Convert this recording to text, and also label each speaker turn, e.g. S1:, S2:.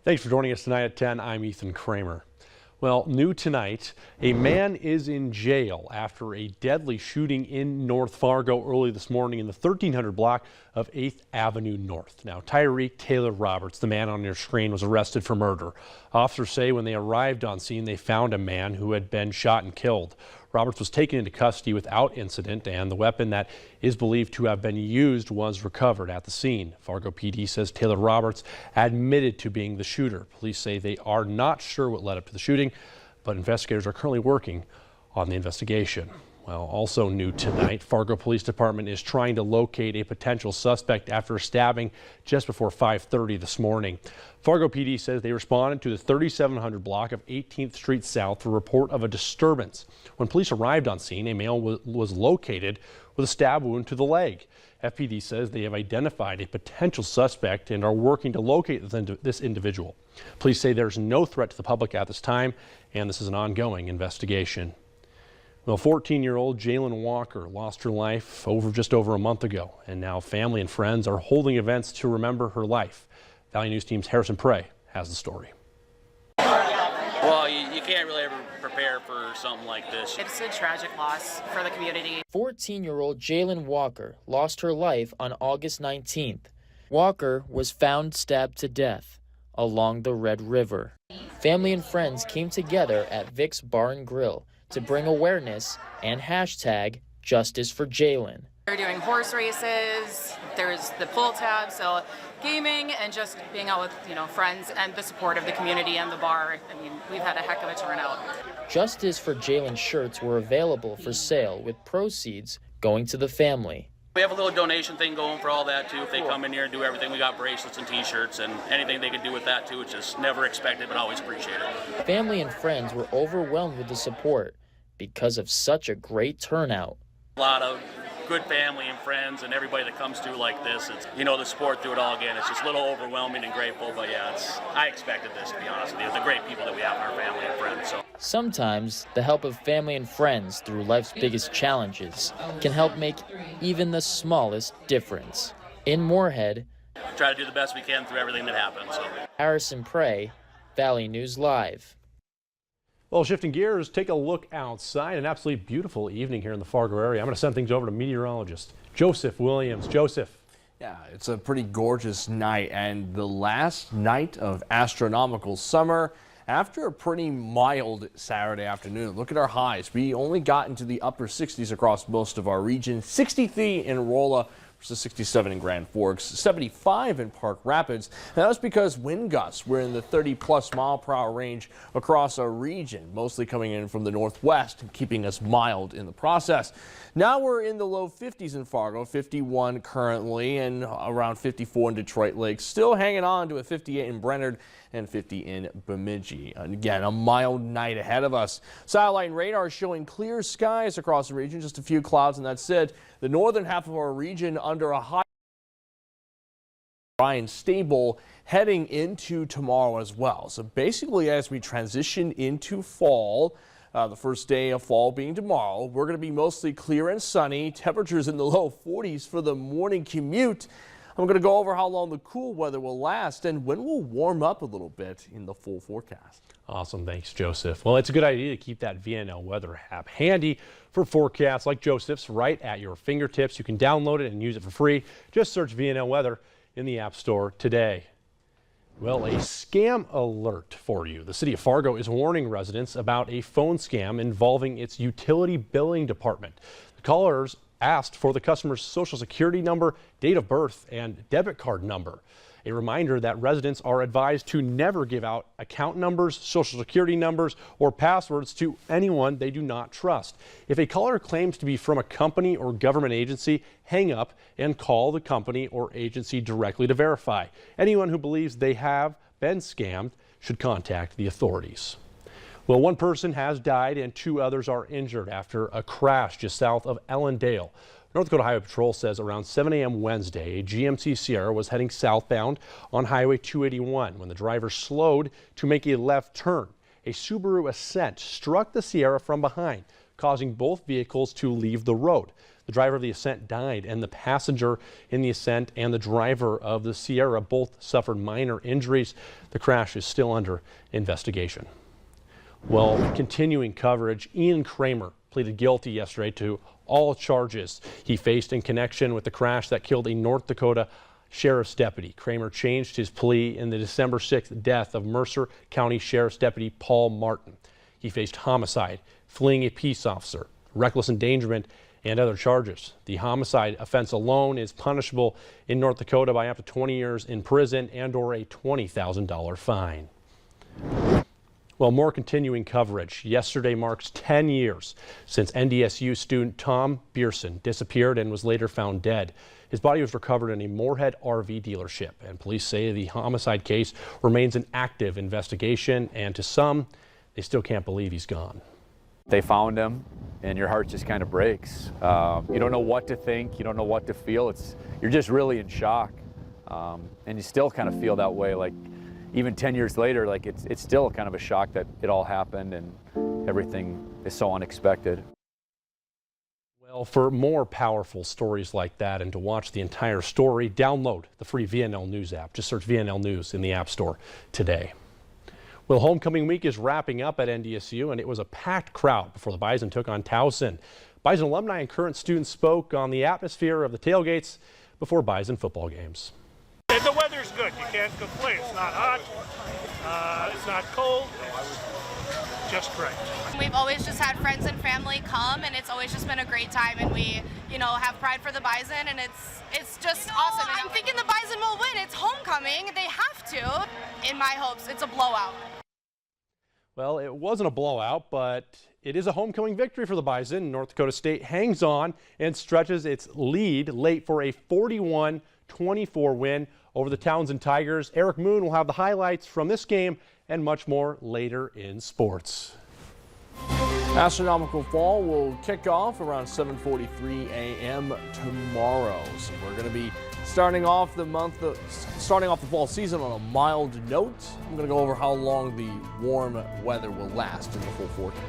S1: Thanks for joining us tonight at 10. I'm Ethan Kramer. Well, new tonight, a man is in jail after a deadly shooting in North Fargo early this morning in the 1300 block of 8th Avenue North. Now, Tyreek Taylor Roberts, the man on your screen, was arrested for murder. Officers say when they arrived on scene, they found a man who had been shot and killed. Roberts was taken into custody without incident, and the weapon that is believed to have been used was recovered at the scene. Fargo PD says Taylor Roberts admitted to being the shooter. Police say they are not sure what led up to the shooting, but investigators are currently working on the investigation. Well, also new tonight, Fargo Police Department is trying to locate a potential suspect after a stabbing just before 5:30 this morning. Fargo PD says they responded to the 3700 block of 18th Street South for a report of a disturbance. When police arrived on scene, a male was located with a stab wound to the leg. FPD says they have identified a potential suspect and are working to locate this individual. Police say there's no threat to the public at this time, and this is an ongoing investigation. Well, 14-year-old Jalen Walker lost her life just over a month ago, and now family and friends are holding events to remember her life. Valley News Team's Harrison Prey has the story.
S2: Well, you can't really ever prepare for something like this.
S3: It's a tragic loss for the community.
S4: 14-year-old Jalen Walker lost her life on August 19th. Walker was found stabbed to death along the Red River. Family and friends came together at Vic's Bar and Grill to bring awareness and hashtag Justice for Jalen.
S3: They're doing horse races, there's the pull tab, so gaming and just being out with, friends and the support of the community and the bar. I mean, we've had a heck of a turnout.
S4: Justice for Jalen shirts were available for sale with proceeds going to the family.
S2: We have a little donation thing going for all that too. If they come in here and do everything, we got bracelets and t-shirts and anything they can do with that too. It's just never expected, but always appreciated.
S4: Family and friends were overwhelmed with the support because of such a great turnout.
S2: A lot of good family and friends and everybody that comes through like this. It's, the support through it all again. It's just a little overwhelming and grateful, but yeah, I expected this, to be honest with you. The great people that we have in our family and friends. So
S4: sometimes the help of family and friends through life's biggest challenges can help make even the smallest difference. In Moorhead,
S2: try to do the best we can through everything that happens. So.
S4: Harrison Prey, Valley News Live.
S1: Well, shifting gears, take a look outside. An absolutely beautiful evening here in the Fargo area. I'm going to send things over to meteorologist Joseph Williams. Joseph.
S5: Yeah, it's a pretty gorgeous night and the last night of astronomical summer after a pretty mild Saturday afternoon. Look at our highs. We only got into the upper 60s across most of our region. 63 in Rolla versus 67 in Grand Forks, 75 in Park Rapids. Now that's because wind gusts were in the 30+ mile/per-hour range across our region, mostly coming in from the northwest and keeping us mild in the process. Now we're in the low 50s in Fargo, 51 currently, and around 54 in Detroit Lakes. Still hanging on to a 58 in Brainerd and 50 in Bemidji. And again, a mild night ahead of us. Satellite and radar showing clear skies across the region, just a few clouds, and that's it. The northern half of our region under a high and stable heading into tomorrow as well. So basically, as we transition into fall, the first day of fall being tomorrow, we're going to be mostly clear and sunny. Temperatures in the low 40s for the morning commute. I'm going to go over how long the cool weather will last and when we'll warm up a little bit in the full forecast.
S1: Awesome. Thanks, Joseph. Well, it's a good idea to keep that VNL weather app handy for forecasts like Joseph's right at your fingertips. You can download it and use it for free. Just search VNL weather in the App Store today. Well, a scam alert for you. The city of Fargo is warning residents about a phone scam involving its utility billing department. The callers asked for the customer's social security number, date of birth, and debit card number. A reminder that residents are advised to never give out account numbers, social security numbers, or passwords to anyone they do not trust. If a caller claims to be from a company or government agency, hang up and call the company or agency directly to verify. Anyone who believes they have been scammed should contact the authorities. Well, one person has died and 2 others are injured after a crash just south of Ellendale. North Dakota Highway Patrol says around 7 a.m. Wednesday, a GMC Sierra was heading southbound on Highway 281 when the driver slowed to make a left turn. A Subaru Ascent struck the Sierra from behind, causing both vehicles to leave the road. The driver of the Ascent died, and the passenger in the Ascent and the driver of the Sierra both suffered minor injuries. The crash is still under investigation. Well, continuing coverage, Ian Kramer pleaded guilty yesterday to all charges he faced in connection with the crash that killed a North Dakota sheriff's deputy. Kramer changed his plea in the December 6th death of Mercer County Sheriff's Deputy Paul Martin. He faced homicide, fleeing a peace officer, reckless endangerment, and other charges. The homicide offense alone is punishable in North Dakota by up to 20 years in prison and/or a $20,000 fine. Well, more continuing coverage. Yesterday marks 10 years since NDSU student Tom Bierson disappeared and was later found dead. His body was recovered in a Moorhead RV dealership, and police say the homicide case remains an active investigation, and to some, they still can't believe he's gone.
S6: They found him, and your heart just kind of breaks. You don't know what to think, you don't know what to feel. You're just really in shock, and you still kind of feel that way. Like even 10 years later, like it's still kind of a shock that it all happened and everything is so unexpected.
S1: Well, for more powerful stories like that and to watch the entire story, download the free VNL News app. Just search VNL News in the App Store today. Well, homecoming week is wrapping up at NDSU, and it was a packed crowd before the Bison took on Towson. Bison alumni and current students spoke on the atmosphere of the tailgates before Bison football games.
S7: The weather's good. You can't complain. It's not hot. It's not cold. It's just right.
S8: We've always just had friends and family come, and it's always just been a great time. And we, have pride for the Bison, and it's just awesome. I'm thinking the Bison will win. It's homecoming. They have to. In my hopes, it's a blowout.
S1: Well, it wasn't a blowout, but it is a homecoming victory for the Bison. North Dakota State hangs on and stretches its lead late for a 41-24 win over the Townsend Tigers. Eric Moon will have the highlights from this game and much more later in sports.
S5: Astronomical Fall will kick off around 7:43 a.m. tomorrow. So we're going to be starting off the fall season on a mild note. I'm going to go over how long the warm weather will last in the full forecast.